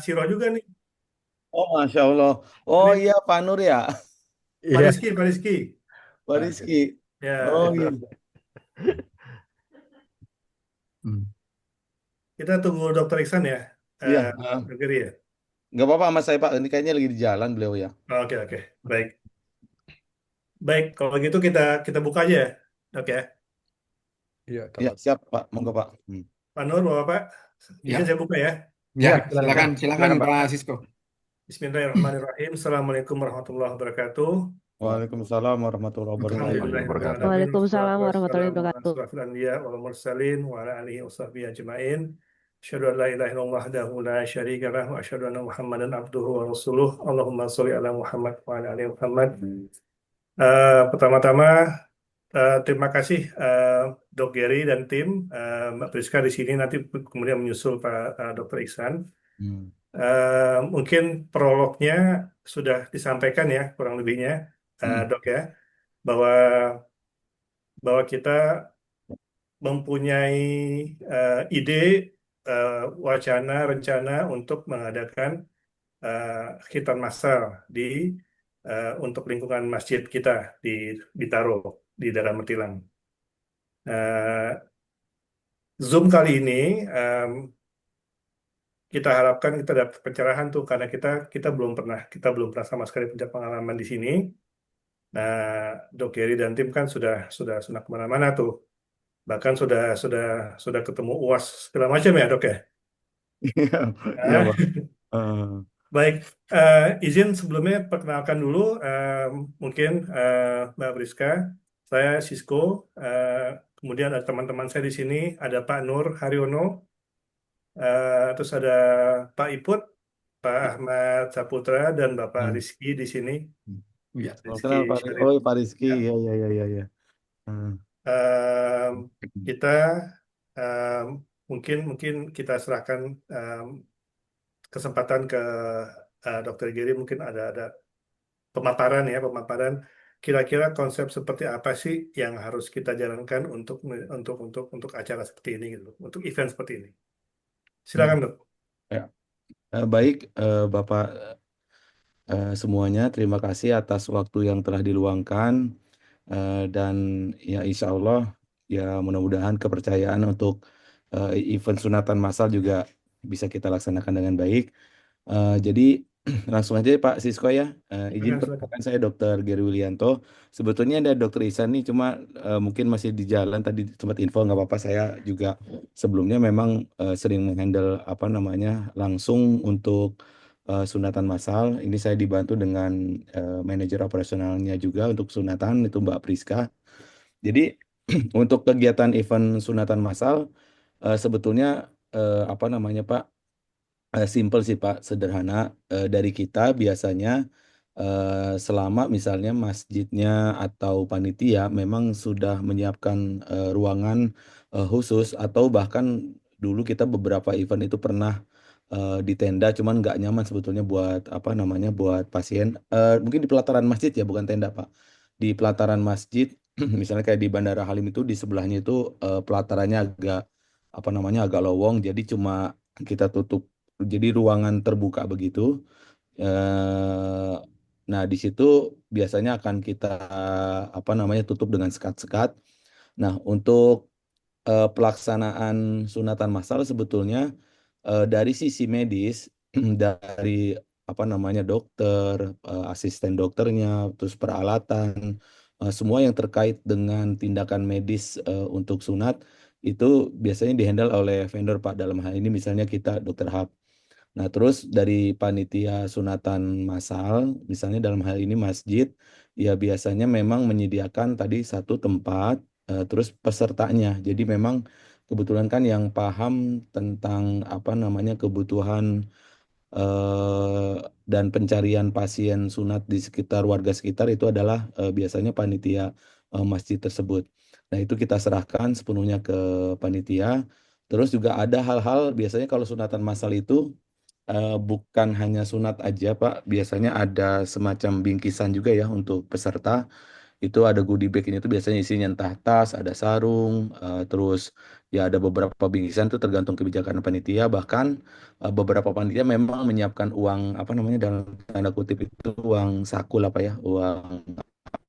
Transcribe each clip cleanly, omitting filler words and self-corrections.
Siro juga nih. Oh, Masya Allah. Oh Ini iya, Pak Nur ya. Pak Iya. Rizky, Pak Rizky. Pak Oke. Rizky. Oh Ya, iya. Hmm. kita tunggu Dokter Iksan ya, Iya, eh Geri ya. nggak apa-apa sama saya Pak. Ini kayaknya lagi di jalan beliau ya. Oke, oke, baik, baik. Kalau gitu kita kita buka aja ya, Dok ya. Iya, Iya, tepat. siap Pak. Monggo Pak. Pak Nur, Bapak, izin Ya, saya buka ya. ya, Iya, silakan. silakan, silakan Silakan, Pak. Pak Sisko. Bismillahirrahmanirrahim. Assalamualaikum warahmatullahi wabarakatuh. Waalaikumsalam warahmatullahi wabarakatuh. Warahmatullahi Alhamdulillahirabbil wabarakatuh. alamin Waalaikumsalam wassalatu warahmatullahi wassalamu ala wabarakatuh. asrofil anbiya wal mursalin wa ala alihi washabbihi ajmain. Asyhadu an la ilaha illallah wahdahu la syarika lah wa asyhadu anna Muhammadan abduhu wa rasuluh. Allahumma sholli ala Muhammad wa ala ali Muhammad. Pertama-tama terima kasih Dok Geri dan tim Mbak Priska di sini nanti kemudian menyusul Pak Dr. Iksan. Hmm. Mungkin prolognya sudah disampaikan ya kurang lebihnya Dok ya bahwa bahwa kita mempunyai ide, eh, wacana, rencana untuk mengadakan eh, khitan massal di untuk lingkungan masjid kita di Bintaro di daerah Metilang. Eh, Zoom kali ini em, kita harapkan kita dapat pencerahan tuh karena kita belum pernah sama sekali punya pengalaman di sini. Nah, Dok Geri dan tim kan sudah kemana-mana tuh. Bahkan sudah ketemu UAS segala macam ya dok ya. Iya, iya Nah, Pak. Eh, baik, izin sebelumnya perkenalkan dulu mungkin Mbak Priska, saya Sisko, eh, kemudian ada teman-teman saya di sini, ada Pak Nur Haryono, terus ada Pak Iput, Pak Ahmad Saputra, dan Bapak Hmm. Rizky di sini, Ya, oh, Rizky kenal Pak. Syarif. Oh, Pak Rizky. Ya. Iya, iya, iya, iya, iya. Hmm. Em, kita em, mungkin mungkin kita serahkan kesempatan ke Dokter Giri mungkin ada pemaparan ya pemaparan kira-kira konsep seperti apa sih yang harus kita jalankan untuk acara seperti ini gitu untuk event seperti ini Hmm. silakan dok. Ya. Baik, Bapak semuanya, terima kasih atas waktu yang telah diluangkan. Dan ya insya Allah ya mudah-mudahan kepercayaan untuk event sunatan massal juga bisa kita laksanakan dengan baik. Jadi langsung aja ya, Pak Sisko ya. Izin Silakan. perkenalkan saya Dr. Geri Willianto. Sebetulnya ada Dr. Ihsan nih, cuma mungkin masih di jalan. Tadi sempat info nggak apa-apa. Saya juga sebelumnya memang sering menghandle apa namanya langsung untuk sunatan massal. Ini saya dibantu dengan manajer operasionalnya juga untuk sunatan itu Mbak Priska. Jadi untuk kegiatan event sunatan massal sebetulnya apa namanya Pak? Simple sih Pak, sederhana. Dari kita biasanya selama misalnya masjidnya atau panitia memang sudah menyiapkan ruangan khusus atau bahkan dulu kita beberapa event itu pernah di tenda, cuman nggak nyaman sebetulnya buat apa namanya buat pasien. Mungkin di pelataran masjid ya, bukan tenda Pak. Di pelataran masjid, misalnya kayak di Bandara Halim itu di sebelahnya itu pelatarannya agak apa namanya agak lowong, jadi cuma kita tutup jadi ruangan terbuka begitu. Eh, nah, di situ biasanya akan kita apa namanya tutup dengan sekat-sekat. Nah, untuk pelaksanaan sunatan massal sebetulnya dari sisi medis dari apa namanya dokter, asisten dokternya, terus peralatan, semua yang terkait dengan tindakan medis untuk sunat itu biasanya dihandle oleh vendor Pak. Dalam hal ini misalnya kita Dokter Hap. Nah, terus dari panitia sunatan massal, misalnya dalam hal ini masjid, ya biasanya memang menyediakan tadi satu tempat, terus pesertanya. Jadi memang kebetulan kan yang paham tentang apa namanya kebutuhan eh, dan pencarian pasien sunat di sekitar warga sekitar itu adalah biasanya panitia masjid tersebut. Nah, itu kita serahkan sepenuhnya ke panitia. Terus juga ada hal-hal biasanya kalau sunatan massal itu bukan hanya sunat aja, Pak. Biasanya ada semacam bingkisan juga ya untuk peserta. Itu ada goodie bag ini tuh biasanya isinya entah tas, ada sarung, terus ya ada beberapa bingkisan tuh tergantung kebijakan panitia. Bahkan beberapa panitia memang menyiapkan uang apa namanya dalam tanda kutip itu uang saku lah Pak ya, uang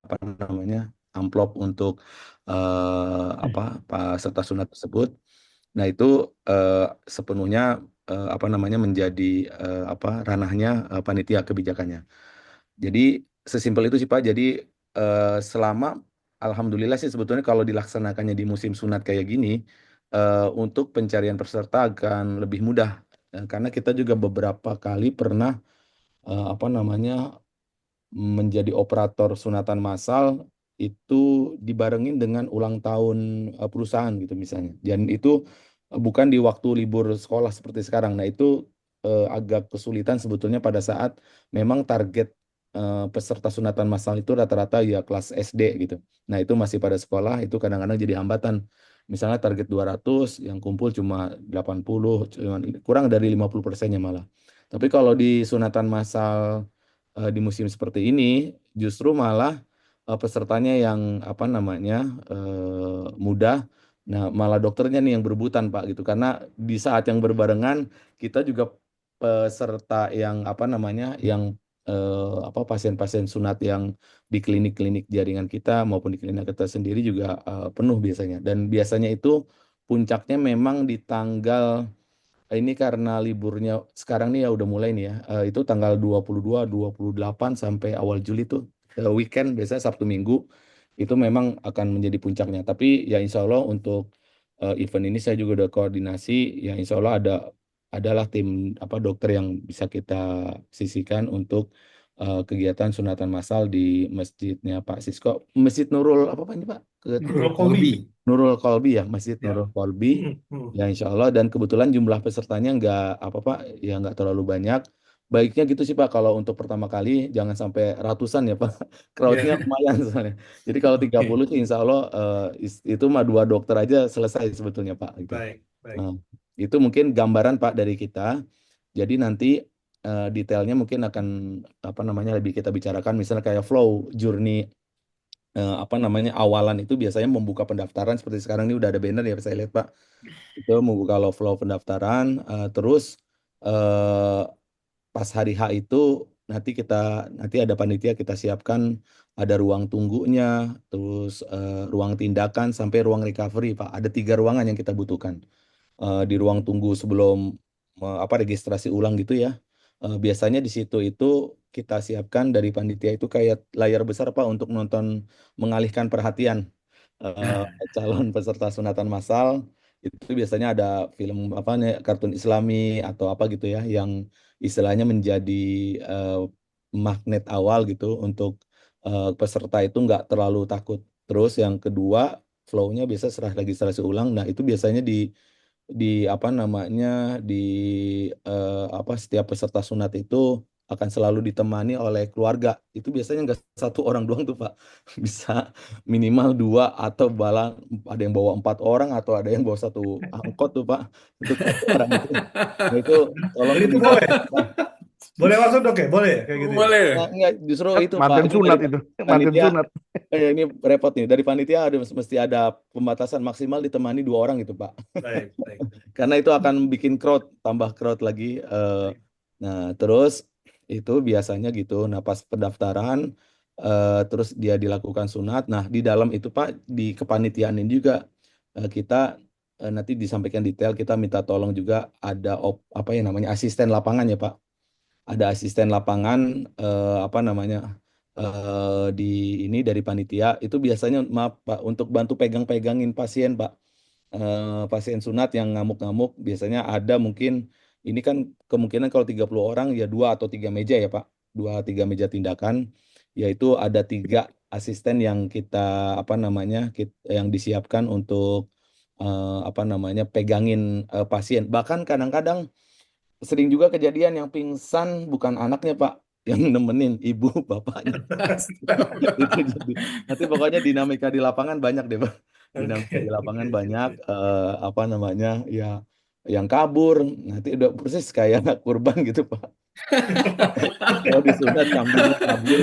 apa namanya amplop untuk apa peserta sunat tersebut. Nah itu eh, sepenuhnya apa namanya menjadi apa ranahnya panitia kebijakannya. Jadi sesimpel itu sih Pak. Jadi selama alhamdulillah sih sebetulnya kalau dilaksanakannya di musim sunat kayak gini untuk pencarian peserta akan lebih mudah. Karena kita juga beberapa kali pernah apa namanya menjadi operator sunatan massal itu dibarengin dengan ulang tahun perusahaan gitu misalnya. Dan itu bukan di waktu libur sekolah seperti sekarang. Nah, itu agak kesulitan sebetulnya pada saat memang target peserta sunatan massal itu rata-rata ya kelas SD gitu. Nah, itu masih pada sekolah, itu kadang-kadang jadi hambatan. Misalnya target 200, yang kumpul cuma 80, kurang dari 50%-nya malah. Tapi kalau di sunatan massal di musim seperti ini justru malah pesertanya yang apa namanya mudah. Nah, malah dokternya nih yang berebutan Pak gitu karena di saat yang berbarengan kita juga peserta yang apa namanya yang apa pasien-pasien sunat yang di klinik-klinik jaringan kita maupun di klinik kita sendiri juga penuh biasanya. Dan biasanya itu puncaknya memang di tanggal ini karena liburnya sekarang nih ya udah mulai nih ya. Itu tanggal 22, 28 sampai awal Juli tuh weekend biasanya Sabtu Minggu itu memang akan menjadi puncaknya. Tapi ya insya Allah untuk event ini saya juga udah koordinasi. Ya insya Allah adalah tim apa dokter yang bisa kita sisihkan untuk kegiatan sunatan massal di masjidnya Pak Sisko. Masjid Nurul apa Pak ini Pak? Nurul Kolbi. Nurul Kolbi ya, Masjid Ya. Nurul Kolbi. Mm, mm. Ya insya Allah dan kebetulan jumlah pesertanya nggak apa Pak ya nggak terlalu banyak. Baiknya gitu sih Pak kalau untuk pertama kali jangan sampai ratusan ya Pak. Crowdnya Ya. lumayan soalnya. Jadi kalau Oke. 30 sih insya Allah itu mah dua dokter aja selesai sebetulnya Pak gitu. Baik, baik. Nah, itu mungkin gambaran Pak dari kita. Jadi nanti detailnya mungkin akan apa namanya lebih kita bicarakan misalnya kayak flow journey apa namanya awalan itu biasanya membuka pendaftaran seperti sekarang ini udah ada banner ya saya lihat Pak itu membuka flow pendaftaran terus eh, pas hari H itu nanti ada panitia kita siapkan ada ruang tunggunya terus ruang tindakan sampai ruang recovery Pak ada 3 ruangan yang kita butuhkan di ruang tunggu sebelum apa registrasi ulang gitu ya. Biasanya di situ itu kita siapkan dari panitia itu kayak layar besar Pak untuk nonton mengalihkan perhatian calon peserta sunatan massal. Itu biasanya ada film apa nih kartun Islami atau apa gitu ya yang istilahnya menjadi eh, magnet awal gitu untuk peserta itu nggak terlalu takut. Terus yang kedua flow-nya biasa serah registrasi ulang. Nah, itu biasanya di apa namanya di apa setiap peserta sunat itu akan selalu ditemani oleh keluarga. Itu biasanya nggak satu orang doang tuh Pak, bisa minimal 2 atau balang ada yang bawa 4 orang atau ada yang bawa satu angkot tuh Pak untuk 1 orang itu. Nah itu tolong Dan itu kerja. boleh. Boleh masuk dok ya? Boleh ya? Kayak gitu ya? Boleh. Nah, enggak, justru Kan itu Pak, manten ini dari sunat itu. Manten panitia sunat. ini repot nih. Dari panitia ada mesti ada pembatasan maksimal ditemani 2 orang gitu Pak. Baik, baik, Karena itu akan bikin crowd, tambah crowd lagi. baik. Nah, terus itu biasanya gitu. Nah, pas pendaftaran, terus dia dilakukan sunat. Nah, di dalam itu Pak, di kepanitiaan ini juga kita nanti disampaikan detail. Kita minta tolong juga ada apa ya namanya asisten lapangan ya Pak. Ada asisten lapangan apa namanya di ini dari panitia. Itu biasanya maaf Pak untuk bantu pegang-pegangin pasien Pak pasien sunat yang ngamuk-ngamuk biasanya ada mungkin ini kan kemungkinan kalau 30 orang ya 2 atau 3 meja ya Pak 2 3 meja tindakan yaitu ada 3 asisten yang kita apa namanya yang disiapkan untuk apa namanya pegangin pasien bahkan kadang-kadang sering juga kejadian yang pingsan bukan anaknya Pak yang nemenin ibu bapaknya itu jadi nanti pokoknya dinamika di lapangan banyak deh Pak dinamika Oke, di oke, lapangan oke, banyak oke. apa namanya ya yang kabur nanti udah persis kayak kurban gitu Pak Kalau disunat kambingnya kabur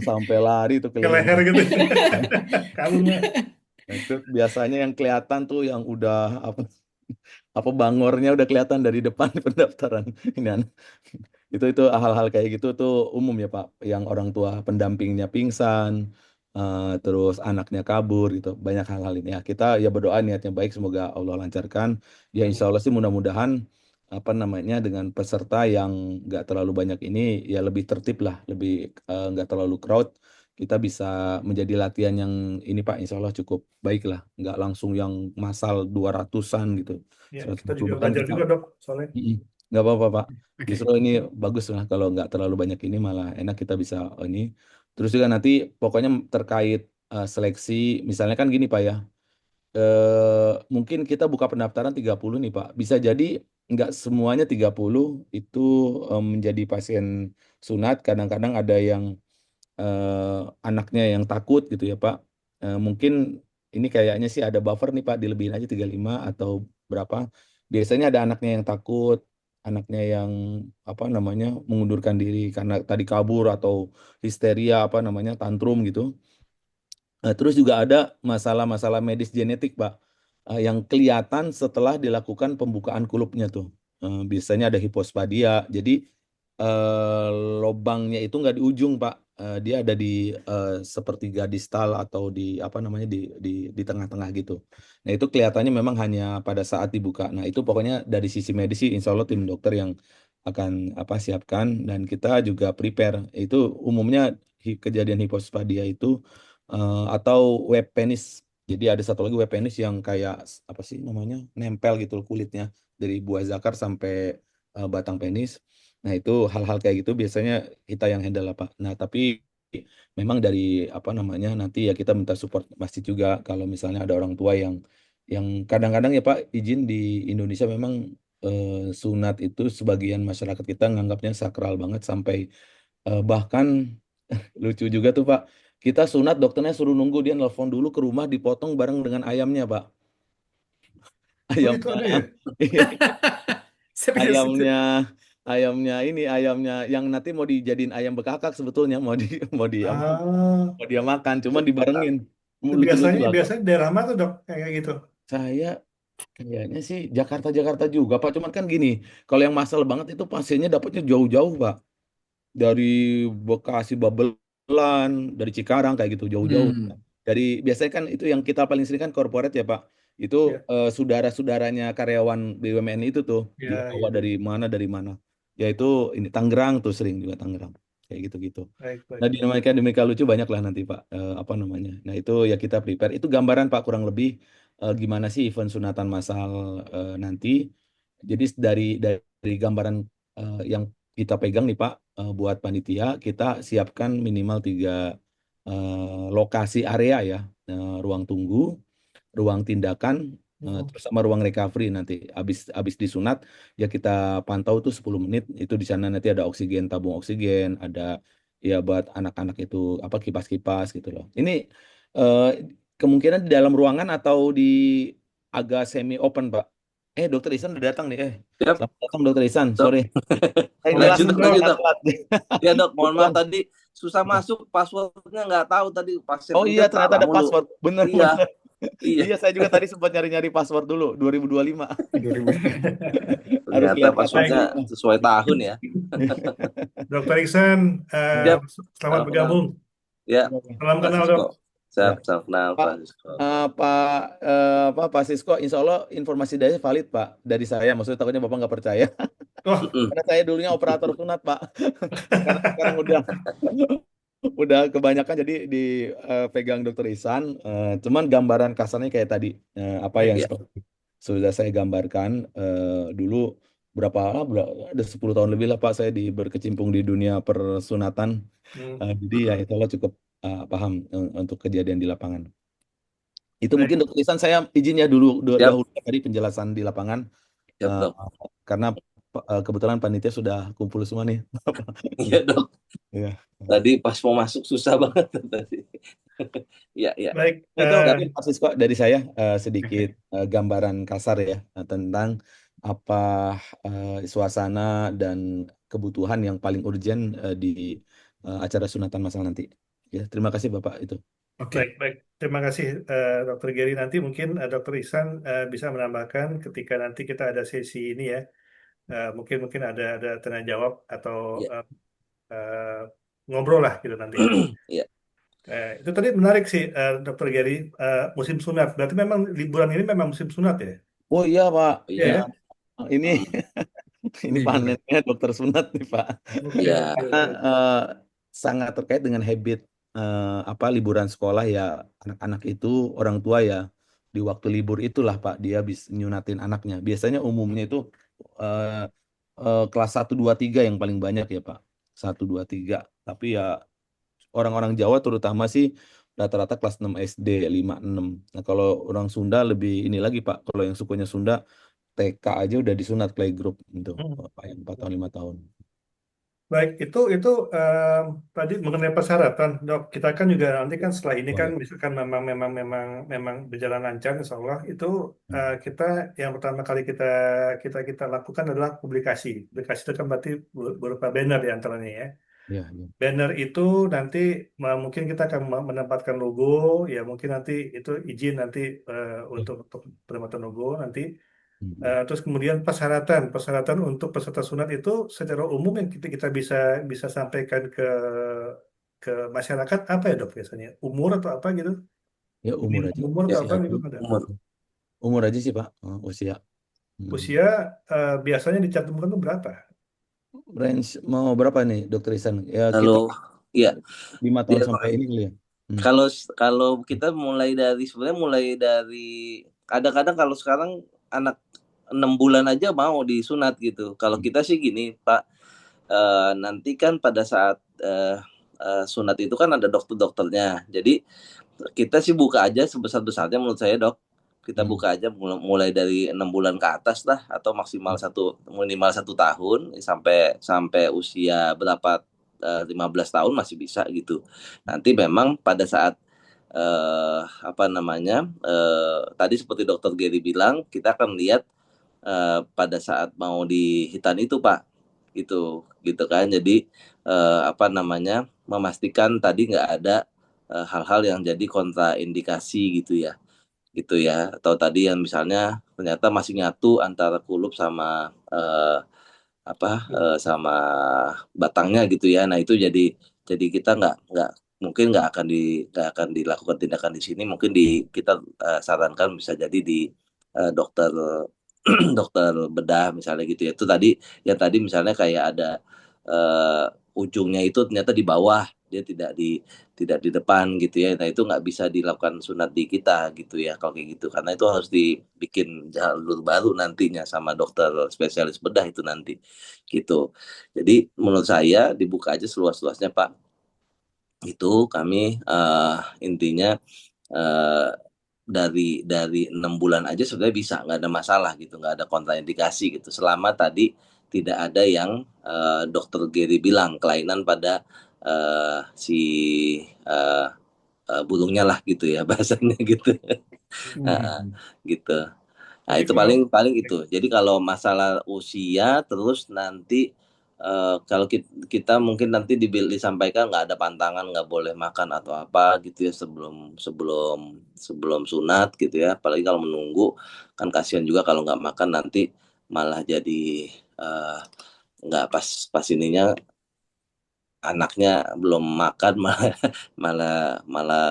sampai lari tuh Ke leher keliling. gitu. Kabur mah. Nah, itu biasanya yang kelihatan tuh yang udah apa bangornya udah kelihatan dari depan pendaftaran. Ini itu hal-hal kayak gitu tuh umum ya Pak, yang orang tua pendampingnya pingsan, terus anaknya kabur gitu, banyak hal-hal ini ya. Kita ya berdoa niatnya baik, semoga Allah lancarkan. Ya insya Allah sih mudah-mudahan apa namanya dengan peserta yang nggak terlalu banyak ini ya lebih tertib lah, lebih nggak terlalu crowd. Kita bisa menjadi latihan yang ini Pak, insya Allah cukup baik lah, nggak langsung yang massal 200-an gitu. Ya, kita 150 juga kan belajar kita. juga dok, soalnya. Mm-mm. Nggak apa-apa Pak. Oke. Justru ini bagus lah kalau nggak terlalu banyak ini malah enak kita bisa ini. Terus juga nanti pokoknya terkait seleksi, misalnya kan gini Pak ya. Mungkin kita buka pendaftaran 30 nih Pak. Bisa jadi nggak semuanya 30 itu menjadi pasien sunat. Kadang-kadang ada yang anaknya yang takut gitu ya Pak. Mungkin ini kayaknya sih ada buffer nih Pak, dilebihin aja 35 atau berapa. Biasanya ada anaknya yang takut, anaknya yang apa namanya mengundurkan diri karena tadi kabur atau histeria apa namanya tantrum gitu. Terus juga ada masalah-masalah medis genetik, Pak, yang kelihatan setelah dilakukan pembukaan kulupnya tuh. Biasanya ada hipospadia, jadi eh, lobangnya itu nggak di ujung, Pak. Dia ada di sepertiga distal atau di apa namanya di tengah-tengah gitu. Nah itu kelihatannya memang hanya pada saat dibuka. Nah itu pokoknya dari sisi medis sih, insya Allah tim dokter yang akan apa siapkan dan kita juga prepare. Itu umumnya kejadian hipospadia itu atau web penis. Jadi ada satu lagi web penis yang kayak apa sih namanya nempel gitu loh kulitnya dari buah zakar sampai batang penis. Nah itu hal-hal kayak gitu biasanya kita yang handle lah Pak. Nah tapi memang dari apa namanya nanti ya kita minta support masjid juga kalau misalnya ada orang tua yang kadang-kadang ya Pak izin di Indonesia memang sunat itu sebagian masyarakat kita nganggapnya sakral banget sampai bahkan lucu juga tuh Pak. Kita sunat dokternya suruh nunggu dia nelfon dulu ke rumah dipotong bareng dengan ayamnya Pak. Oh gitu Ayamnya, ada ya? iya, Serius itu? ayamnya, ayamnya yang nanti mau dijadiin ayam bekakak sebetulnya mau di apa? Ah, Mau dia makan, cuman dibarengin. Lucu-lucu biasanya lah Kak. biasanya daerah mana tuh dok kayak gitu? Saya kayaknya sih Jakarta juga Pak. Cuman kan gini, kalau yang masal banget itu pasiennya dapatnya jauh-jauh Pak. Dari Bekasi Babelan, dari Cikarang kayak gitu jauh-jauh. Hmm. Dari biasanya kan itu yang kita paling sering kan corporate ya Pak. Itu Ya, saudara-saudaranya karyawan BUMN itu tuh dia ya, bawa ya. dari mana. Ya itu ini Tangerang tuh sering juga Tangerang kayak gitu-gitu. Baik, baik, Nah, baik. dinamika lucu banyak lah nanti Pak. Apa namanya? Nah, itu ya kita prepare. Itu gambaran Pak kurang lebih gimana sih event sunatan massal nanti. Jadi dari gambaran yang kita pegang nih Pak, buat panitia kita siapkan minimal 3 lokasi area ya. Ruang tunggu, ruang tindakan, Hmm. terus sama ruang recovery nanti. Habis disunat ya kita pantau tuh 10 menit. Itu di sana nanti ada oksigen, tabung oksigen, ada ya buat anak-anak itu apa kipas-kipas gitu loh. Ini eh, kemungkinan di dalam ruangan atau di agak semi open, Pak. Dokter Isan udah datang nih. Siap, Selamat datang Dokter Isan. dok. Sorry. Saya Oh, Lanjut, jelasin dok, dok. lanjut, agak dok. telat. Ya, dok, mohon maaf Kebetulan. tadi susah masuk, passwordnya nggak tahu tadi pasien Oh iya, pencet ternyata salah ada mulu. password. Bener, Iya, bener. iya. Iya, saya juga tadi sempat nyari-nyari password dulu, 2025. 2000. Harus Ternyata lihat passwordnya passwordnya. sesuai tahun ya. Dokter Iksan, Siap, selamat salam kenal. bergabung. Ya, Salam kenal Francisco. dok. Siap, Ya. salam kenal, Pak, Francisco. Pak Sisko, insya Allah informasi dari valid Pak dari saya. Maksudnya takutnya Bapak nggak percaya. Oh, Mm-mm. Karena saya dulunya operator sunat Pak. Sekarang udah kebanyakan jadi dipegang Dokter Ihsan. Cuman gambaran kasarnya kayak tadi apa yang baik. Ya, seperti sudah saya gambarkan dulu ada 10 tahun lebih lah Pak saya berkecimpung di dunia persunatan. Hmm, Jadi ya insya Allah cukup paham untuk kejadian di lapangan. Itu mungkin baik. Dokter Ihsan saya izinnya dulu siap, dahulu tadi penjelasan di lapangan siap, eh, dok. karena kebetulan panitia sudah kumpul semua nih. Iya, dok. Iya. Tadi pas mau masuk susah banget tadi. Iya, iya. Baik. Itu Siap. mungkin Pak Sisko dari saya sedikit gambaran kasar ya tentang apa suasana dan kebutuhan yang paling urgent di acara sunatan masal nanti. Ya, terima kasih Bapak itu. Oke. Baik, baik. Terima kasih Dr. Gary. Nanti mungkin Dr. Ihsan bisa menambahkan ketika nanti kita ada sesi ini ya. Mungkin mungkin ada tanya jawab atau Ya, eh, ngobrol lah gitu nanti ya. ya. Itu tadi menarik sih Dr. Gary. Musim sunat. Berarti memang liburan ini memang musim sunat ya? Oh iya Pak, Iya Iya. ya? ini Hmm, ini Liburan. panennya dokter sunat nih Pak. Oke, ya. oke, Karena oke. sangat terkait dengan habit apa liburan sekolah ya anak-anak itu orang tua ya di waktu libur itulah Pak dia bisa nyunatin anaknya. Biasanya umumnya itu eh, kelas 1, 2, 3 yang paling banyak ya Pak. 1, 2, 3. Tapi ya orang-orang Jawa terutama sih rata-rata kelas 6 SD, 5, 6. Nah, kalau orang Sunda lebih ini lagi Pak. Kalau yang sukunya Sunda TK aja udah disunat playgroup gitu. Hmm. Pak yang 4 tahun 5 tahun. Baik, itu tadi mengenai persyaratan, dok. Kita kan juga nanti kan setelah ini kan, Boleh. misalkan memang berjalan lancar, insya Allah itu Hmm. kita yang pertama kali kita kita kita lakukan adalah publikasi. Publikasi itu kan berarti berupa banner di antaranya ya. Ya, ya. Banner itu nanti mungkin kita akan menempatkan logo, ya mungkin nanti itu izin nanti Ya. untuk penempatan logo nanti. Hmm. Terus kemudian persyaratan untuk peserta sunat itu secara umum yang kita bisa bisa sampaikan ke masyarakat apa ya dok biasanya umur atau apa gitu Ya umur minimum aja. umur Ya, atau apa Usia aja. gitu ada umur. Umur aja sih Pak. Usia. Hmm. usia biasanya dicantumkan itu berapa? Range mau berapa nih Dokter Isan? Ya kita Lalu, ya, 5 tahun dia sampai ini kali ya. Hmm. kalau kalau kita mulai dari sebenarnya mulai dari kadang-kadang kalau sekarang anak 6 bulan aja mau disunat gitu. Kalau kita sih gini, Pak, nanti kan pada saat sunat itu kan ada dokter-dokternya. Jadi kita sih buka aja sebesar-besarnya menurut saya, Dok. Kita Hmm. buka aja mulai dari 6 bulan ke atas lah, atau maksimal minimal 1 tahun sampai sampai usia berapa, 15 tahun masih bisa gitu. Nanti memang pada saat apa namanya, tadi seperti Dokter Gary bilang, kita akan lihat pada saat mau dihitan itu Pak, gitu kan. Jadi apa namanya, memastikan tadi nggak ada hal-hal yang jadi kontraindikasi gitu ya, atau tadi yang misalnya ternyata masih nyatu antara kulup sama sama batangnya gitu ya. Nah itu jadi kita nggak mungkin nggak akan dilakukan tindakan di sini, mungkin kita sarankan bisa jadi di dokter dokter bedah misalnya gitu ya. Itu tadi yang tadi misalnya kayak ada eh, ujungnya itu ternyata di bawah, dia tidak di depan gitu ya. Nah itu nggak bisa dilakukan sunat di kita gitu ya kalau kayak gitu, karena itu harus dibikin jalur baru nantinya sama dokter spesialis bedah itu nanti gitu. Jadi menurut saya dibuka aja seluas-luasnya Pak. Itu kami intinya eh, dari 6 bulan aja sebenarnya bisa, nggak ada masalah gitu, nggak ada kontraindikasi gitu, selama tadi tidak ada yang dokter Gary bilang kelainan pada si eh, burungnya lah gitu ya bahasanya gitu. Nah, Hmm. gitu. Nah, Jadi itu kalau paling paling itu. Jadi kalau masalah usia terus nanti kalau kita mungkin nanti disampaikan nggak ada pantangan, nggak boleh makan atau apa gitu ya sebelum sebelum sebelum sunat gitu ya. Apalagi kalau menunggu, kan kasihan juga kalau nggak makan nanti malah jadi eh, nggak pas pas ininya, anaknya belum makan malah malah malah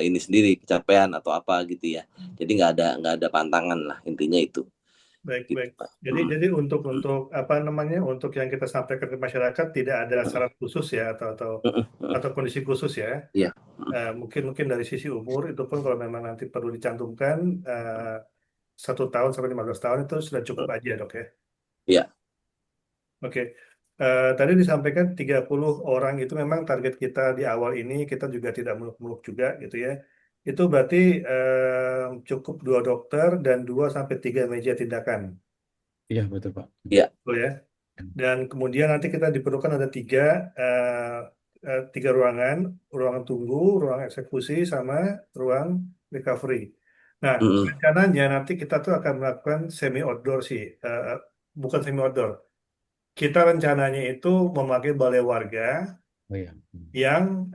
ini sendiri kecapean atau apa gitu ya. Jadi nggak ada pantangan lah, intinya itu baik gitu baik Pak. jadi untuk apa namanya untuk yang kita sampaikan ke masyarakat tidak ada syarat khusus ya atau kondisi khusus ya. Iya. Mungkin mungkin dari sisi umur itu pun kalau memang nanti perlu dicantumkan 1 tahun sampai 15 tahun itu sudah cukup aja dok ya. Iya. Oke. Tadi disampaikan 30 orang itu memang target kita di awal ini, kita juga tidak muluk-muluk juga gitu ya. Itu berarti cukup 2 dokter dan 2 sampai 3 meja tindakan. Iya betul Pak. Iya. Betul ya. Dan kemudian nanti kita diperlukan ada tiga ruangan, ruangan tunggu, ruang eksekusi, sama ruang recovery. Nah, Mm-mm. rencananya nanti kita tuh akan melakukan semi outdoor sih, bukan semi outdoor. Kita rencananya itu memakai balai warga Oh ya. yang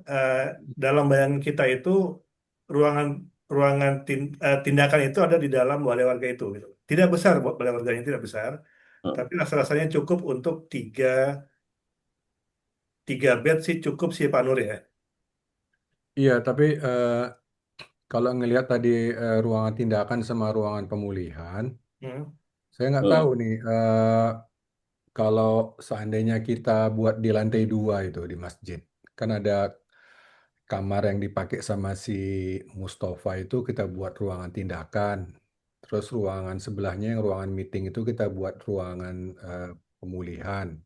dalam bayangan kita itu ruangan ruangan tindakan itu ada di dalam balai warga itu gitu. Tidak besar, balai warganya tidak besar, tapi rasa-rasanya cukup untuk tiga bed sih cukup sih Pak Nur ya. Iya, tapi kalau ngelihat tadi ruangan tindakan sama ruangan pemulihan, Hmm. saya nggak tahu nih kalau seandainya kita buat di lantai 2 itu di masjid, kan ada kamar yang dipakai sama si Mustafa itu kita buat ruangan tindakan. Terus ruangan sebelahnya yang ruangan meeting itu kita buat ruangan pemulihan.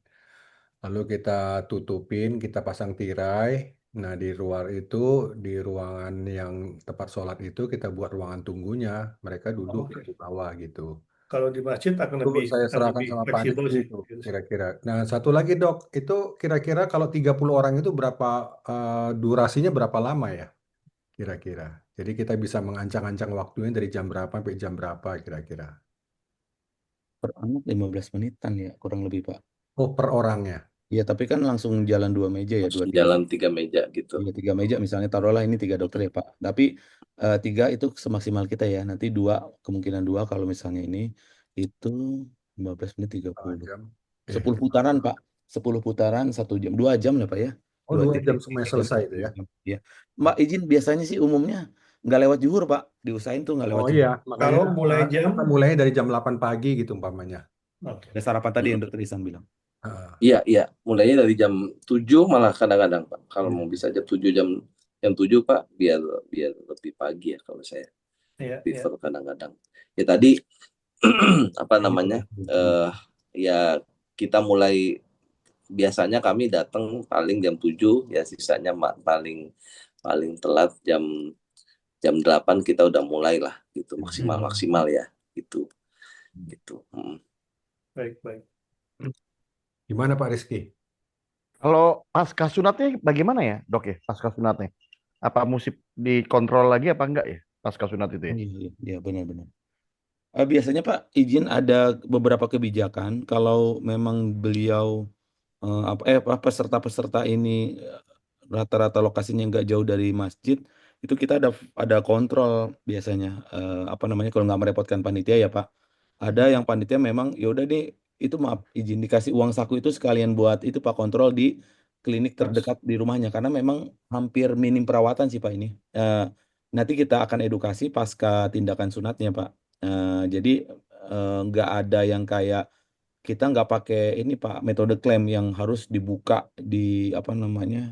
Lalu kita tutupin, kita pasang tirai. Nah, di luar itu, di ruangan yang tempat sholat itu kita buat ruangan tunggunya. Mereka duduk Oke. di bawah gitu. Kalau di masjid akan Itu lebih saya serahkan lebih sama Pak fleksibel Rizky sih. itu kira-kira. Nah, satu lagi Dok, itu kira-kira kalau 30 orang itu berapa durasinya berapa lama ya kira-kira? Jadi kita bisa mengancang-ancang waktunya dari jam berapa sampai jam berapa kira-kira. Per anak 15 menitan ya kurang lebih Pak. Oh, per orangnya. Iya tapi kan langsung jalan 2 meja ya, Langsung 2-3. jalan 3 meja gitu. Iya 3 meja misalnya taruhlah ini 3 dokter ya Pak. Tapi 3 itu semaksimal kita ya. Nanti 2 kemungkinan 2 kalau misalnya ini itu 15 menit Setengah 30. jam. 10 putaran Pak. 10 putaran 1 jam. 2 jam lah Pak ya. Oh, 2 dua jam. jam semuanya 3 jam selesai itu 2 ya. jam. Iya. Mbak izin biasanya sih umumnya nggak lewat zuhur Pak. Diusahain tuh nggak lewat Oh zuhur. iya, makanya Kalau mulai jam, kita mulai dari jam 8 pagi gitu umpamanya. oke. Ada sarapan tadi yang Mm. dokter Isan bilang. Ah, Iya, iya. Mulainya dari jam 7 malah kadang-kadang, Pak. Kalau iya. mau bisa jam 7 Pak, biar biar lebih pagi ya kalau saya Iya, iya. prefer kadang-kadang. Ya tadi apa Ini namanya? betul. Ya kita mulai biasanya kami datang paling jam 7 ya sisanya paling paling telat jam 8 kita udah mulai lah gitu maksimal Hmm. maksimal ya gitu gitu. Baik, baik. Gimana Pak Rizky? Kalau pasca sunatnya bagaimana ya, Dok ya? Pasca sunatnya. Apa mesti dikontrol lagi apa enggak ya? Pasca sunat itu ya? Oh, iya, iya, iya, benar-benar. Biasanya Pak, izin ada beberapa kebijakan kalau memang beliau apa peserta-peserta ini rata-rata lokasinya nggak jauh dari masjid, itu kita ada kontrol biasanya. Apa namanya kalau nggak merepotkan panitia ya Pak. Ada yang panitia memang ya udah deh itu maaf izin dikasih uang saku itu sekalian buat itu Pak kontrol di klinik terdekat di rumahnya karena memang hampir minim perawatan sih Pak ini. Nanti kita akan edukasi pasca tindakan sunatnya Pak. Jadi nggak ada yang kayak kita nggak pakai ini Pak metode klaim yang harus dibuka di apa namanya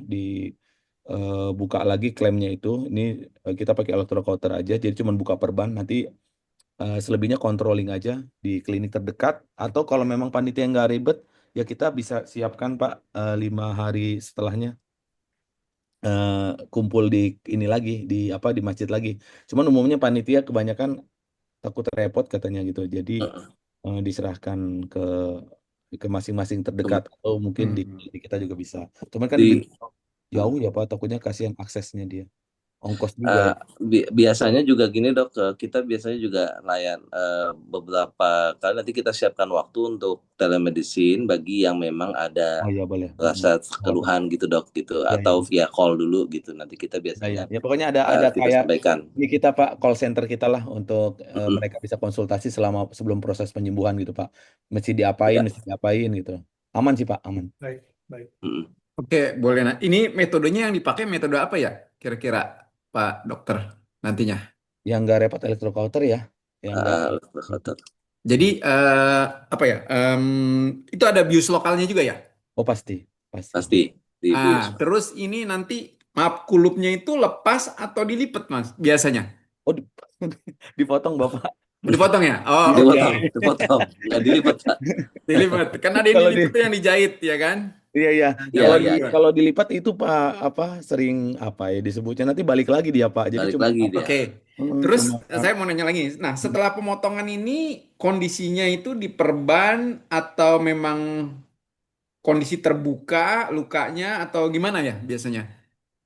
buka lagi klaimnya itu. Ini kita pakai electrocauter aja. Jadi cuma buka perban nanti selebihnya controlling aja di klinik terdekat atau kalau memang panitia nggak ribet ya kita bisa siapkan Pak 5 hari setelahnya kumpul di ini lagi di apa di masjid lagi. Cuman umumnya panitia kebanyakan takut repot katanya gitu. Jadi diserahkan ke masing-masing terdekat atau mungkin di kita juga bisa. Cuman kan Di jauh ya Pak, takutnya kasihan aksesnya dia. Ongkos juga ya. biasanya juga gini Dok, kita biasanya juga layan beberapa kali nanti kita siapkan waktu untuk telemedicine bagi yang memang ada Oh iya boleh. rasa keluhan gitu Dok gitu Ya, atau ya. via call dulu gitu nanti kita Ya, biasanya ya. Ya, pokoknya ada kita kayak sampaikan. ini kita Pak call center kita lah untuk mereka bisa konsultasi sebelum proses penyembuhan gitu Pak. Ya. Mesti diapain gitu. Aman sih Pak, aman. Baik, baik. Oke, boleh. Nah, ini metodenya yang dipakai metode apa ya? Kira-kira, Pak Dokter, nantinya. Yang nggak repot electrocauter ya. Yang nggak Jadi, apa ya? Itu ada bius lokalnya juga ya? Oh pasti. Pasti di bius. Terus ini nanti, maaf, kulupnya itu lepas atau dilipat, Mas, biasanya? Oh dipotong Bapak. Dipotong ya? Oh, Dipotong. Nggak dilipat, Pak. Dilipat. Kan ada yang Kalau dilipat tuh yang dijahit, ya kan? Iya iya. Iya, Kalau iya. kalau dilipat itu Pak apa sering apa ya disebutnya nanti balik lagi dia Pak. Jadi Balik cuma lagi dia. Oke. Terus cuma- saya mau nanya lagi. Nah, setelah pemotongan ini kondisinya itu diperban atau memang kondisi terbuka lukanya atau gimana ya biasanya?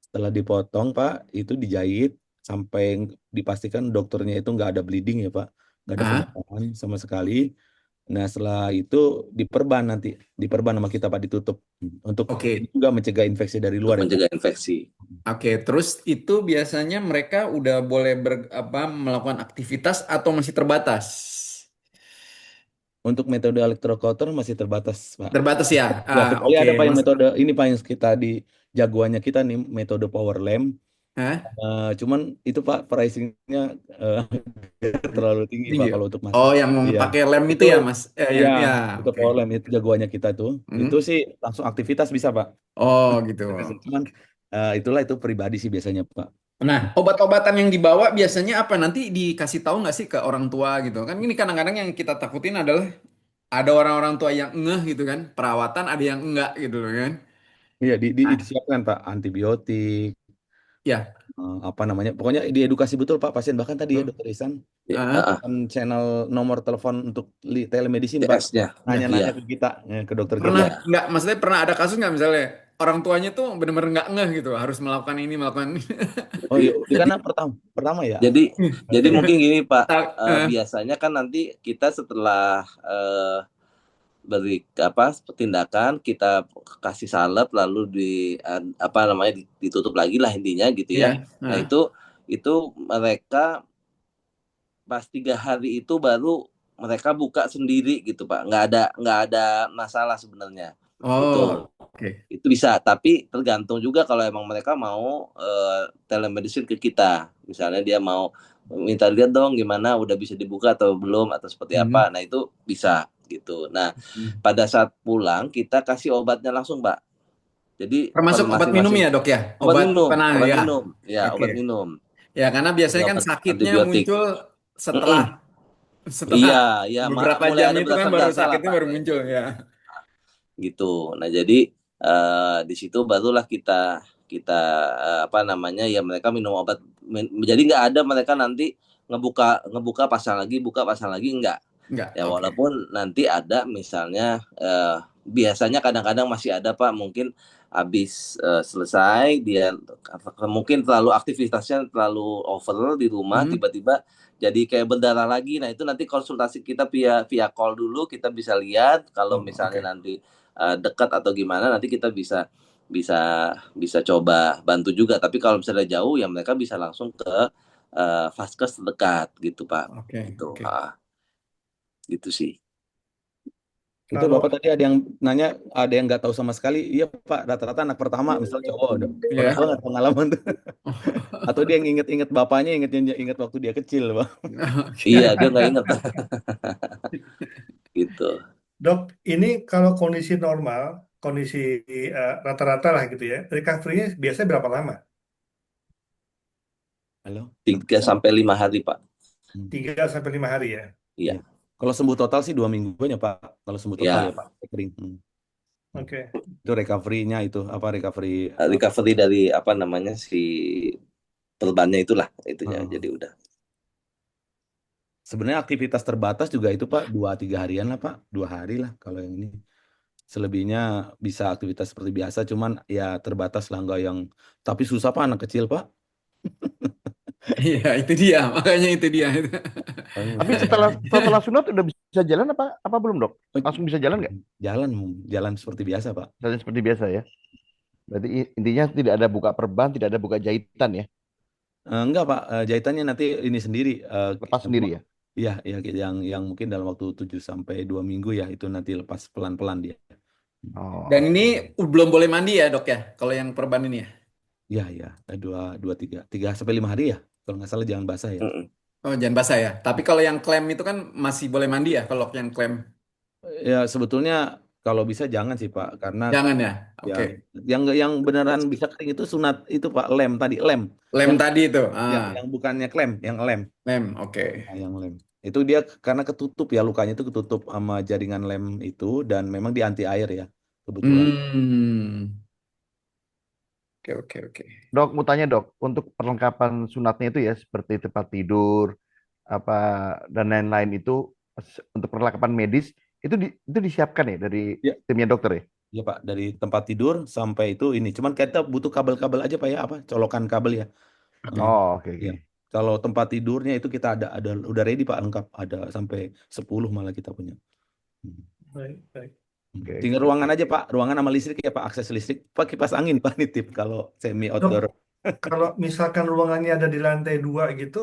setelah dipotong Pak itu dijahit sampai dipastikan dokternya itu nggak ada bleeding ya Pak, nggak ada Ah, pembukaan sama sekali. Nah setelah itu diperban sama kita Pak, ditutup. Untuk ini oke. juga mencegah infeksi dari untuk luar ya Pak. mencegah infeksi. Oke, terus itu biasanya mereka udah boleh melakukan aktivitas atau masih terbatas? Untuk metode elektrokauter masih terbatas Pak. Terbatas ya. Ya Ah, kecuali oke, ada Pak yang Mas. metode ini Pak yang kita di jagoannya kita nih, metode power lamp. Hah? Cuman itu Pak pricingnya eh, terlalu tinggi Tinggi Pak ya? kalau untuk Oh, masuk. yang Iya, pakai lem itu itu ya, Mas? ya Ya, itu oke. power lamp itu jagoannya kita tuh. Itu Hmm? sih langsung aktivitas bisa Pak. Oh, gitu. Cuman itulah itu pribadi sih biasanya Pak. Nah, obat-obatan yang dibawa biasanya apa? Nanti dikasih tahu nggak sih ke orang tua gitu? Kan ini kadang-kadang yang kita takutin adalah ada orang-orang tua yang ngeh gitu kan, perawatan ada yang enggak gitu loh kan. Iya Nah, disiapkan Pak antibiotik, ya. apa namanya, pokoknya diedukasi betul Pak pasien. Bahkan tadi ya Tuh. Dokter Ihsan Ya, Ah, channel nomor telepon untuk telemedicine Pak, CS-nya. ya. nanya-nanya Iya, ke kita, ke dokter kita. Pernah iya. nggak? Maksudnya pernah ada kasus nggak misalnya orang tuanya tuh bener-bener nggak ngeh gitu, harus melakukan ini, melakukan ini. Oh iya, karena pertama ya. Jadi jadi mungkin gini Pak, Eh, biasanya kan nanti kita setelah beri tindakan, kita kasih salep lalu ditutup lagi lah intinya gitu Iya. ya. Nah Nah. itu mereka pas 3 hari itu baru mereka buka sendiri gitu Pak, nggak ada masalah sebenarnya. Oh, oke. Itu bisa, tapi tergantung juga kalau emang mereka mau telemedicine ke kita, misalnya dia mau minta lihat dong gimana udah bisa dibuka atau belum atau seperti apa, Hmm. nah itu bisa gitu. Nah Hmm. pada saat pulang kita kasih obatnya langsung Pak, jadi per Termasuk obat minum masing-masing ya, Dok ya? obat Obat minum penang obat ya. minum ya Oke. obat minum Ya, karena biasanya kan obat sakitnya antibiotik. muncul Mm-mm. setelah Iya setelah ya beberapa mulai jam ada itu kan baru berasa-berasa lah sakitnya Pak baru kayak muncul ya. gitu. Nah, jadi di situ barulah kita kita ya mereka minum obat. Jadi nggak ada mereka nanti ngebuka ngebuka pasang lagi, buka pasang lagi enggak. Enggak, Ya oke. walaupun nanti ada misalnya biasanya kadang-kadang masih ada Pak, mungkin habis selesai dia mungkin terlalu aktivitasnya terlalu over di rumah, Hmm. tiba-tiba jadi kayak berdarah lagi. Nah, itu nanti konsultasi kita via via call dulu, kita bisa lihat kalau Oh, misalnya oke. nanti dekat atau gimana nanti kita bisa bisa bisa coba bantu juga. Tapi kalau misalnya jauh ya mereka bisa langsung ke vaskes terdekat gitu Pak. Oke, Gitu. oke. Gitu sih. Itu Kalau Bapak tadi ada yang nanya, ada yang nggak tahu sama sekali. Iya Pak, rata-rata anak pertama misal cowok udah banyak Ya. banget pengalaman tuh. Atau dia inget-inget bapaknya, inget waktu dia kecil Pak. Oke. Iya, dia nggak inget gitu. Dok, ini kalau kondisi normal, kondisi rata-rata lah gitu ya, recovery-nya biasanya berapa lama? Halo, 3 sampai 5 hari Pak. 3 sampai 5 hari ya. Iya. Iya. Kalau sembuh total sih 2 mingguan ya Pak. Kalau sembuh total Ya, ya Pak, kering. Oke. Itu recovery-nya itu apa recovery? recovery dari si perbannya itulah itunya. uh, Jadi udah. Sebenarnya aktivitas terbatas juga itu Pak 2-3 harian lah Pak, 2 hari lah kalau yang ini. Selebihnya bisa aktivitas seperti biasa, cuman ya terbatas lah, nggak yang. Tapi susah Pak anak kecil Pak. Iya, itu dia. Makanya itu dia. Tapi setelah sunat udah bisa jalan apa belum, Dok? Langsung bisa jalan nggak? Jalan seperti biasa Pak. Jalan seperti biasa ya. Berarti intinya tidak ada buka perban, tidak ada buka jahitan ya. Enggak Pak, jahitannya nanti ini sendiri. Lepas sendiri ya. Iya, ya, yang mungkin dalam waktu 7 sampai 2 minggu ya itu nanti lepas pelan-pelan dia. Oh. Dan ini belum boleh mandi ya, Dok ya? Kalau yang perban ini ya? Ya, 3 sampai 5 hari ya. Kalau nggak salah jangan basah ya. Mm-mm. Oh, jangan basah ya. Tapi kalau yang klaim itu kan masih boleh mandi ya, kalau yang klaim. Ya sebetulnya kalau bisa jangan sih Pak, karena Jangan ya. ya Oke. yang beneran bisa kering itu sunat itu Pak, lem tadi lem. Lem Yang tadi itu. yang bukannya klem, yang lem. Lem, oke. Nah, yang lem. Itu dia karena ketutup ya, lukanya itu ketutup sama jaringan lem itu, dan memang di anti air ya kebetulan. Oke, oke, oke. Dok, mau tanya Dok, untuk perlengkapan sunatnya itu ya seperti tempat tidur, apa dan lain-lain itu untuk perlengkapan medis itu disiapkan ya dari Ya. timnya dokter ya? Ya Pak, dari tempat tidur sampai itu ini. Cuman kita butuh kabel-kabel aja Pak ya, apa colokan kabel ya. Oh, oke, Ya. oke. Kalau tempat tidurnya itu kita ada udah ready Pak, lengkap, ada sampai 10 malah kita punya. Hmm. Baik, baik. Oke, Tinggal oke. ruangan aja Pak, ruangan sama listrik ya Pak, akses listrik, Pak kipas angin Pak nitip kalau semi Dok, outdoor. kalau misalkan ruangannya ada di lantai 2 gitu,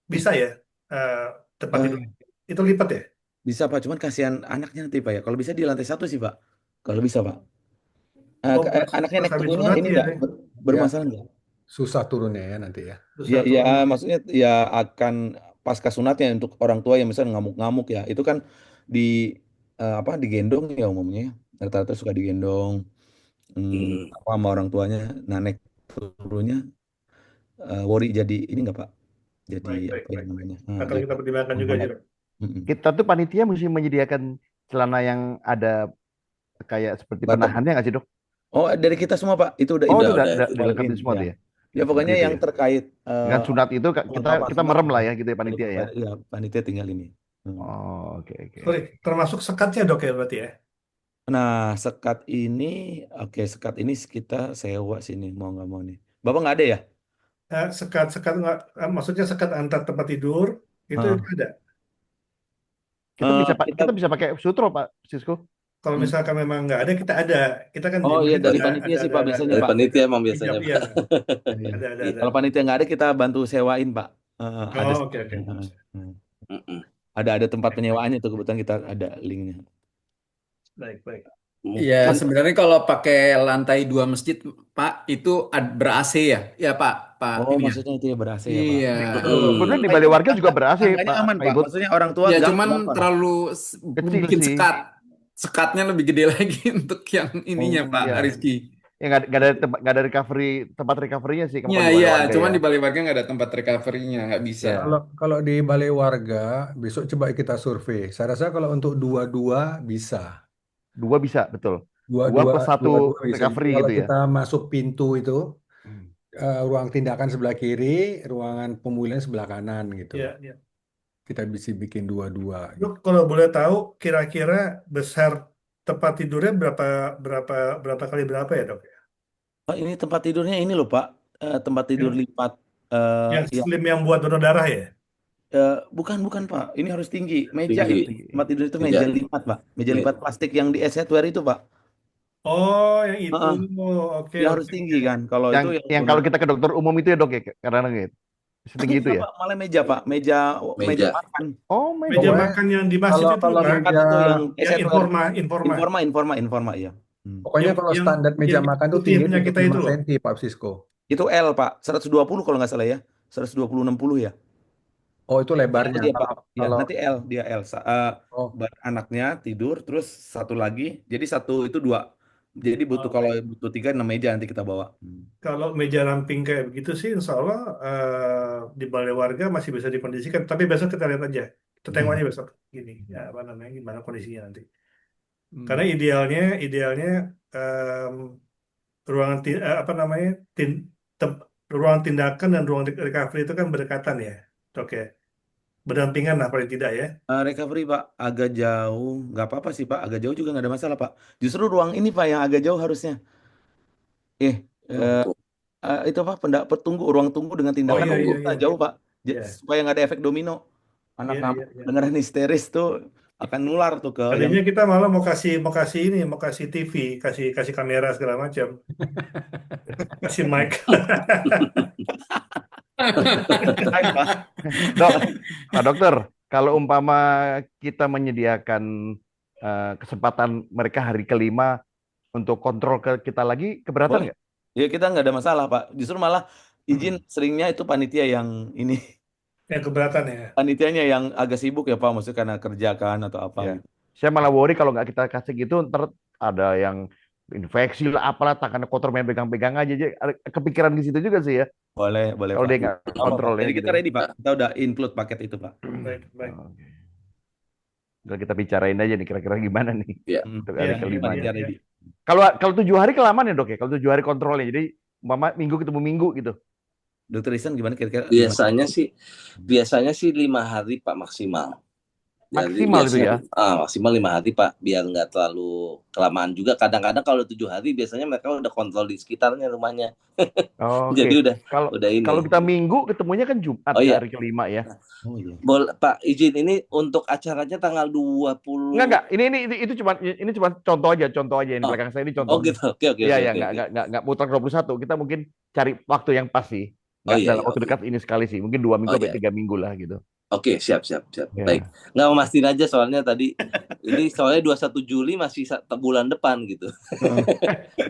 bisa ya eh, tempat tidur Eh, itu lipat ya? bisa Pak, cuman kasihan anaknya nanti Pak ya. Kalau bisa di lantai 1 sih Pak, kalau bisa Pak. Oh, Anaknya pas naik habis turunnya sunat ini ya. nggak Ya, bermasalah nggak? susah turunnya ya nanti ya. Ya, Susah ya, turun. maksudnya ya akan pasca sunatnya untuk orang tua yang misalnya ngamuk-ngamuk ya, itu kan di apa digendong ya umumnya, ya. Rata-rata suka digendong Hmm. apa sama orang tuanya. Nah, naik turunnya worry jadi ini nggak Pak? Jadi Baik, baik, apa ya baik, baik. namanya? Akan Jadi kita pertimbangkan juga menghambat. sih, Dok. Mm-mm. Kita tuh panitia mesti menyediakan celana yang ada kayak seperti Bottom. penahannya nggak sih, Dok? Oh, dari kita semua Pak, itu udah Oh, in, itu Udah itu. all dilengkapi in semua ya. tuh ya. Ya Seperti pokoknya itu yang ya. terkait Dengan sunat itu kita kelengkapan kita sunat merem lah ya gitu ya panitia ya. ya panitia tinggal ini. Hmm. Oh, oke, oke, Sorry, oke. termasuk sekatnya dok ya berarti ya? Nah, sekat ini, oke, sekat ini kita sewa sini, mau nggak mau nih. Bapak nggak ada ya? Sekat nggak, maksudnya sekat antar tempat tidur itu Heeh. ada. Kita, Kita bisa pakai sutro, Pak Sisko. Kalau hmm. misalkan memang nggak ada, kita ada. Kita kan di Oh iya masjid dari Dari panitia sih Pak biasanya dari Pak. panitia emang hijab biasanya, ya. Pak. Iya. Ada, Iya. ada. Kalau panitia nggak ada, kita bantu sewain Pak. Ada Oh, oke, sekatnya. oke. Hmm. Mm-mm. Ada tempat Baik, baik, penyewaannya tuh kebetulan kita ada linknya. baik, baik. Ya, Mungkin sebenarnya kalau pakai lantai 2 masjid, Pak, itu ber AC ya? Ya, Pak Oh ini ya. maksudnya itu ya ber-AC ya Pak. Iya. Betul. Sebenarnya di Nah, Balai itu Warga juga ber-AC, tangganya Pak aman Pak Pak. Ibut. Maksudnya orang tua Ya, cuman gampang. terlalu Kecil bikin sih. sekatnya lebih gede lagi untuk yang ininya, Oh Pak Iya. Rizky. Ya nggak ada tempat recovery-nya sih Ya, kalau di Balai iya, Warga cuman ya. di Balai Warga nggak ada tempat recovery-nya, nggak bisa. Ya. Kalau di Balai Warga, besok coba kita survei. Saya rasa kalau untuk dua-dua bisa. Dua bisa, betul. Dua Dua-dua, plus satu dua-dua bisa. Jadi recovery kalau gitu ya. kita masuk pintu itu, ruang tindakan sebelah kiri, ruangan pemulihan sebelah kanan gitu. Iya, iya. Kita bisa bikin dua-dua Dok, gitu. kalau boleh tahu kira-kira besar tempat tidurnya berapa berapa berapa kali berapa ya dok? Oh, ini tempat tidurnya ini loh Pak. Tempat tidur Yang, lipat. yang Ya, slim yang buat donor darah ya? bukan Pak. Ini harus tinggi. Meja tinggi. ini tempat tidur itu Meja. meja lipat Pak. Meja Me- lipat plastik yang di Esetware itu Pak. Oh, yang itu. Heeh. Oke, Dia oke, harus oke. tinggi kan. Kalau Yang itu yang yang kalau kita ke dokter umum itu ya, Dok ya, karena gitu. Setinggi itu enggak ya. Pak, malah meja Pak. Meja Meja. makan. Oh, Meja Pokoknya makan yang di masjid itu kalau Pak? Angkat meja, itu yang Yang Esetware. informa. Iya. Hmm. pokoknya kalau Yang standar meja yang makan tuh putih tinggi punya kita 75 itu loh. cm, Pak Sisko. Itu L Pak. 120 kalau nggak salah ya. 120 60 ya. Oh, itu lebarnya. Dia Pak. Kalau Ya, kalau nanti L dia L. oh, Buat anaknya tidur terus satu lagi. Jadi satu itu dua. Jadi butuh Oh, kalau baik. butuh 3 6 meja nanti kita bawa. Kalau meja ramping kayak begitu sih, insya Allah di balai warga masih bisa dikondisikan. Tapi besok kita lihat aja. Kita tengok aja besok. Gini, ya apa namanya, gimana kondisinya nanti. Karena idealnya em, apa namanya, ruang tindakan dan ruang recovery itu kan berdekatan ya, oke, berdampingan lah paling tidak ya. Recovery Pak agak jauh, nggak apa-apa sih Pak. Agak jauh juga nggak ada masalah Pak. Justru ruang ini Pak yang agak jauh harusnya. Eh, eh, Tuh. itu apa? Ruang tunggu dengan Oh tindakan iya iya kita iya jauh Pak. iya Supaya nggak ada efek domino. Anak iya ngamuk iya. Iya. beneran histeris tuh akan nular tuh ke yang Tadinya kita malah mau kasih ini, mau kasih TV, kasih kasih kamera segala macam, kasih mic. lain Pak. Dok, Pak Dokter, kalau umpama kita menyediakan kesempatan mereka hari kelima untuk kontrol ke kita lagi, keberatan Boleh. nggak? Ya kita nggak ada masalah Pak. Justru malah izin seringnya itu panitia yang ini. Yang keberatan ya. Panitianya yang agak sibuk ya Pak. Maksudnya karena kerja kan atau apa Ya. gitu. Saya malah worry kalau nggak kita kasih gitu, ntar ada yang infeksi lah, apalah, tangannya kotor main pegang-pegang aja. Jadi kepikiran di situ juga sih ya, Boleh kalau Pak. dia nggak Nggak apa-apa. kontrol ya Jadi gitu kita ya. ready Pak. Kita udah include paket itu Pak. Baik baik. Oke. Tinggal kita bicarain aja nih kira-kira gimana nih Ya. untuk Iya hari iya kelimanya. iya. Panitia Iya. ready. Kalau 7 hari kelamaan ya Dok ya? Kalau 7 hari kontrolnya, jadi umpama minggu ketemu minggu gitu. Dokter Isan gimana kira-kira? Biasanya sih 5 hari Pak maksimal. Jadi Maksimal itu biasanya ya. maksimal 5 hari Pak, biar nggak terlalu kelamaan juga. Kadang-kadang kalau 7 hari biasanya mereka udah kontrol di sekitarnya rumahnya. Oke. Jadi Kalau udah kalau ini. kita minggu ketemunya kan Jumat Oh ya, iya, hari kelima ya. Oh iya. Pak izin ini untuk acaranya tanggal Enggak. 20. Ini cuma contoh aja. Ini Oh, belakang saya ini oh contoh. gitu. Oke oke Iya oke ya, oke oke. nggak mutlak 21. Kita mungkin cari waktu yang pas sih. Oh Nggak iya dalam iya waktu oke. dekat ini sekali sih. Mungkin 2 minggu Oh sampai iya. 3 minggu lah gitu. Oke, siap siap siap. Baik. Ya. Nggak mau mastiin aja soalnya tadi ini soalnya 21 Juli masih bulan depan gitu.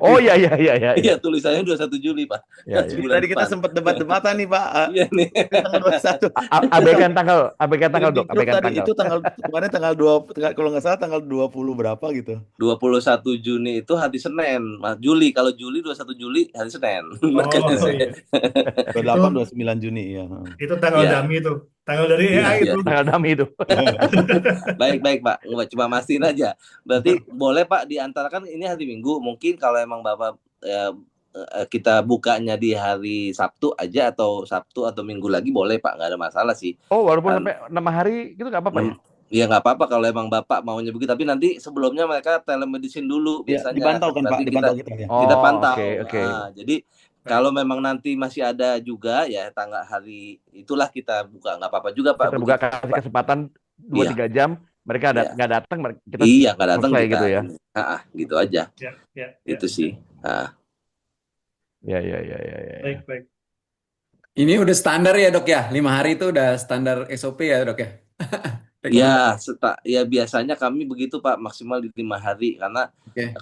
Oh iya. Iya, tulisannya 21 Juli, Pak. Ya, Masih ya. Ini bulan tadi kita depan. sempat debat-debatan nih Pak. Iya nih. Itu tanggal 21. Abaikan tanggal Kirim di dok, grup abaikan tadi tanggal. itu tanggal kemarin tanggal 2 kalau nggak salah tanggal 20 berapa gitu. 21 Juni itu hari Senin, Mas Juli. Kalau Juli 21 Juli hari Senin. Makanya Oh saya. iya, 28 itu 29 Juni ya. itu tanggal Iya, dummy itu, tanggal dari iya, AI iya. itu. Tanggal dami itu. Baik, baik, Pak. Nggak, cuma mastiin aja. Berarti boleh, Pak, diantarakan ini hari Minggu. Mungkin kalau emang Bapak kita bukanya di hari Sabtu aja atau Sabtu atau Minggu lagi boleh, Pak. Nggak ada masalah sih. Oh, walaupun Kan sampai 6 hari gitu nggak apa-apa ya? ya nggak apa-apa kalau emang Bapak maunya begitu. Tapi nanti sebelumnya mereka telemedicine dulu Ya, biasanya. dipantau kan Pak, Nanti dipantau kita ya. kita Oh, pantau. oke. Jadi kalau memang nanti masih ada juga ya tanggal hari itulah kita buka, nggak apa-apa juga Pak Kita buka begitu kasih Pak. kesempatan Iya, 2-3 jam, mereka iya, nggak datang, kita iya nggak datang selesai kita gitu ya. ini. Gitu aja. Ya, ya, ya. Itu sih. Ya. Baik, baik. Ini udah standar ya dok ya, 5 hari itu udah standar SOP ya dok ya. Rekomendasi. Ya biasanya kami begitu Pak, maksimal di 5 hari karena Oke.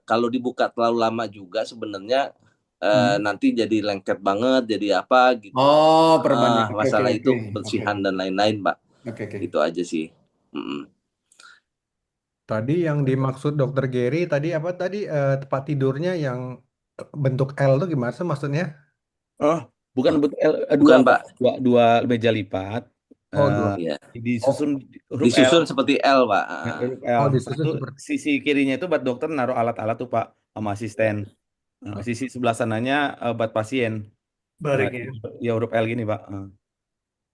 kalau dibuka terlalu lama juga sebenarnya Hmm. nanti jadi lengket banget, jadi apa gitu. Oh, perbandingan. Oke, Masalah oke, itu oke. kebersihan Oke. dan lain-lain Pak. Oke. Itu aja sih. Tadi yang dimaksud Dokter Gary tadi apa tadi tempat tidurnya yang bentuk L itu gimana sih maksudnya? Oh, bukan Bukan Pak. dua meja lipat. Oh, dua. Iya. Disusun huruf L. Disusun seperti L Pak. Huruf L. Oh, disusun Satu seperti sisi kirinya itu buat dokter naruh alat-alat tuh Pak sama asisten. Sisi sebelah sananya buat pasien. Baringnya. Ya huruf L gini Pak.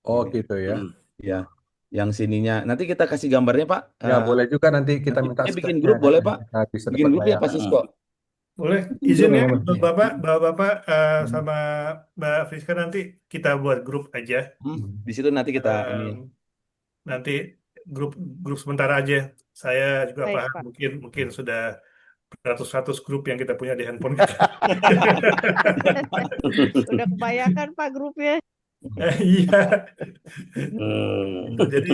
Oh, Gini. gitu ya. Ya. Yang sininya nanti kita kasih gambarnya Pak. Ya, boleh juga nanti kita minta Bikin sketch-nya grup boleh Pak. kita bisa Bikin dapat grup ya Pak bayangan. Sisko. Boleh, izin ya Boleh. Bapak sama Mbak Friska nanti kita buat grup aja. Di situ nanti kita ini. Nanti grup sementara aja. Saya juga Baik, paham Pak. mungkin sudah beratus-ratus grup yang kita punya di handphone kita. Udah kebanyakan Pak grupnya. Iya. Jadi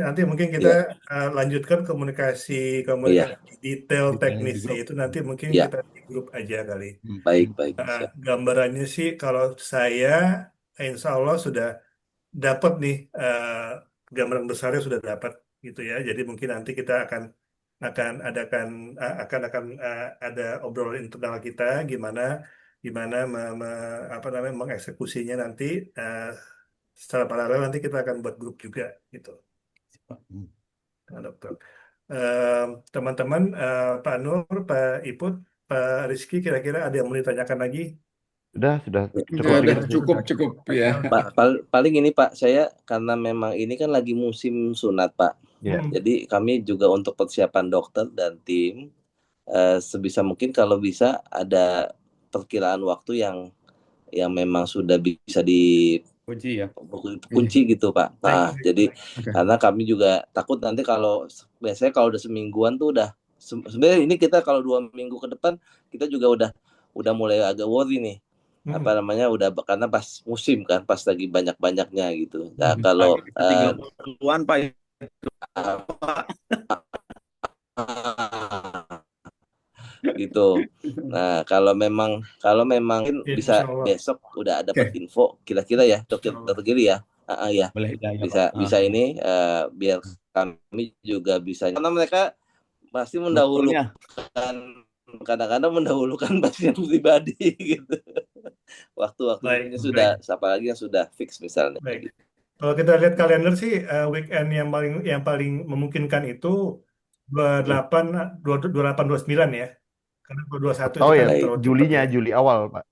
nanti mungkin kita lanjutkan komunikasi detail teknisnya itu nanti mungkin kita di grup aja kali. Baik. Gambarannya sih kalau saya insya Allah sudah dapat nih gambaran besarnya sudah dapat gitu ya. Jadi mungkin nanti kita akan ada obrolan internal kita gimana mengeksekusinya nanti secara paralel nanti kita akan buat grup juga gitu. Nah, dokter. Teman-teman, Pak Nur, Pak Iput, Pak Rizky, kira-kira ada yang mau ditanyakan lagi? Sudah Cukup ya. Pak, paling ini Pak, saya karena memang ini kan lagi musim sunat Pak. Ya. Jadi kami juga untuk persiapan dokter dan tim sebisa mungkin kalau bisa ada perkiraan waktu yang memang sudah bisa kunci gitu Pak. Nah, jadi karena kami juga takut nanti biasanya kalau udah semingguan tuh udah sebenarnya ini kita kalau 2 minggu ke depan kita juga udah mulai agak worry nih. Udah karena pas musim kan, pas lagi banyak-banyaknya gitu. Nah, kalau puluhan Pak gitu. Nah, kalau memang bisa besok udah dapat info kira-kira ya Dokter Giri ya. Ya. Boleh, bisa ini biar kami juga bisa karena mereka pasti mendahulukan kadang-kadang mendahulukan pasien pribadi gitu. Waktu-waktunya sudah apalagi yang sudah fix misalnya. Baik. Kalau kita lihat kalender sih weekend yang paling memungkinkan itu 28 29 ya. Karena 21 Oh itu ya, kan terlalu Julinya cepat ya. Juli awal Pak.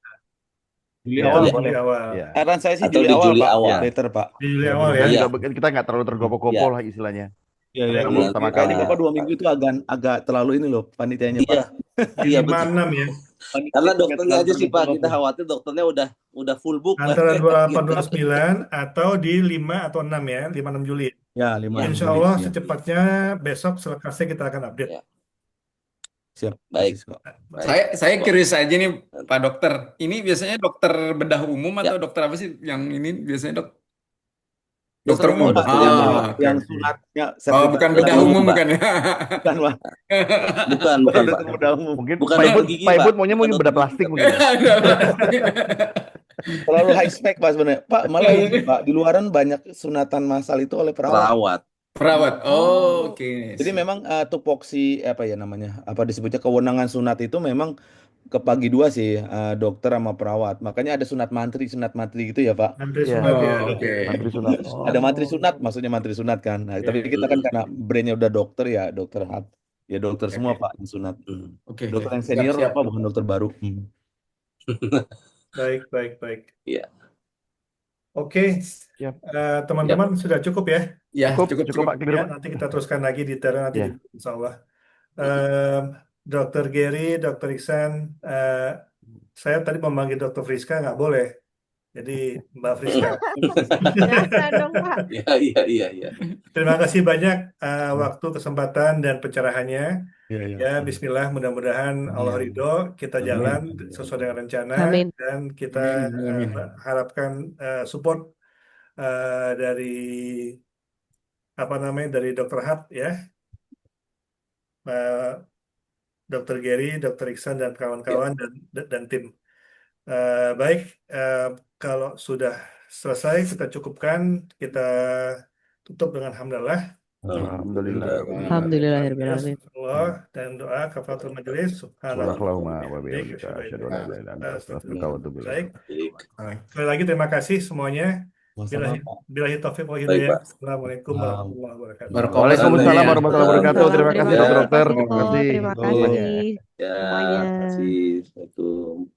Juli Ya, awal Di boleh. Juli awal. ya. Saran saya sih atau Juli di awal Juli Pak, awal. Ya. better Pak. Di Juli Ya, awal ya. mudah-mudahan Iya, juga kita nggak terlalu tergopoh-gopoh iya, lah istilahnya. Iya ya. Kita Baik. baru iya. pertama Kayaknya kali. Bapak 2 minggu itu agak terlalu ini loh panitianya Pak. Iya, Di iya 5 betul. 6 ya. Panitia Karena agak dokternya terlalu aja sih Pak, kita tergopoh-gopoh. khawatir dokternya udah full book Pak. Antara 28 Gitu. 29 atau di 5 atau 6 ya, 5 6 Juli. Ya, 5 Ya, Insya Juli. Allah Ya. secepatnya besok selekasnya kita akan update. ya. Siap. Baik, Persis kok. baik. Saya curious aja nih Pak Dokter. Ini biasanya dokter bedah umum Ya, atau dokter apa sih yang ini biasanya dok? Dokter Dokter umum umum. Pak, dokter yang umum. Ah, oke yang oke. sunatnya Oh, sertifikat bukan Dokter bedah bedah umum umum Pak. bukan ya? bukan Pak. Bukan Bukan Pak. dokter bedah umum. Mungkin Bukan Pak dokter Ibut, gigi Pak Pak. Ibut maunya Bukan mungkin dokter bedah gigi plastik Pak. mungkin ya. Terlalu high spec Pak sebenarnya. Pak, malah ini Pak, di luaran banyak sunatan massal itu oleh perawat. Perawat. Perawat. Oh, Oh. oke. Jadi Sip. memang tupoksi apa ya namanya? Apa disebutnya kewenangan sunat itu memang kebagi dua sih, dokter sama perawat. Makanya ada sunat mantri gitu ya Pak. Mantri Iya, sunat ya. Oh, oke. mantri sunat. Ada mantri Oh. sunat, maksudnya mantri sunat kan. Nah, Ya, tapi ya. kita kan karena brandnya udah dokter ya, dokter hat. Ya dokter Oke, semua oke. Pak yang sunat. Oke, Dokter yang siap, senior siap. apa bukan dokter baru. Baik, baik, baik. Iya. Oke, Siap. Ya, teman-teman sudah cukup ya. Ya, Cukup cukup. Pak Clear Ya, Pak. nanti kita teruskan lagi detailnya nanti Ya. insya Allah. Dr. Gary, Dr. Iksan, saya tadi memanggil Dr. Friska nggak boleh. Jadi Mbak Friska. Biasa dong, Pak. iya. Terima kasih banyak waktu, kesempatan, dan pencerahannya. Iya, iya. Ya, Bismillah, mudah-mudahan Allah Amin. ridho, kita Amin. jalan sesuai dengan rencana, Amin. dan kita Amin. harapkan support dari dari Dr. Hab ya, Dr. Gary, Dr. Iksan dan Ya. kawan-kawan dan tim. Baik, kalau sudah selesai kita cukupkan, kita tutup dengan hamdalah. Alhamdulillah. Alhamdulillahirrahmanirrahim. Allah dan doa kafaratul majelis. Subhanallah. Subhanallahumma wa Baik, bihamdika asyhadu an la ilaha illa anta astaghfiruka wa atubu ilaik. Baik. Baik. Sekali lagi terima kasih semuanya. Sama-sama Pak. Billahi taufiq wal Baik, hidayah. Pak. Assalamualaikum warahmatullahi wabarakatuh. Barakallah. Waalaikumsalam warahmatullahi wabarakatuh. Terima kasih Waalaikumsalam. dokter. Terima Terima kasih kasih semuanya. semuanya. Ya, Semuanya. terima kasih. Assalamualaikum.